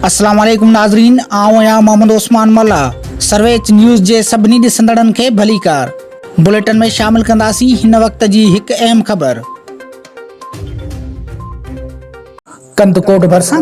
अस्सलाम वालेकुम नाज़रीन, आऊं या मोहम्मद उस्मान मल्ला। सर्वेच न्यूज़ जे सभिनी ॾिसंदड़नि खे भलीकार। बुलेटिन में शामिल कंदासीं हिन वक्त जी हिकु अहम ख़बर। कandhkot भरिसां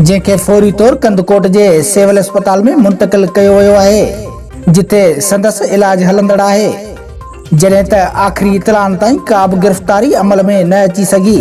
जंहिंखे फौरी तौर कandhkot जे सिविल अस्पताल में मुंतक़िल कयो वियो आहे, जिथे संदसि इलाज हलंदड़ आहे, जॾहिं त आख़िरी इतलाउनि ताईं का बि गिरफ़्तारी अमल में न अची सघी।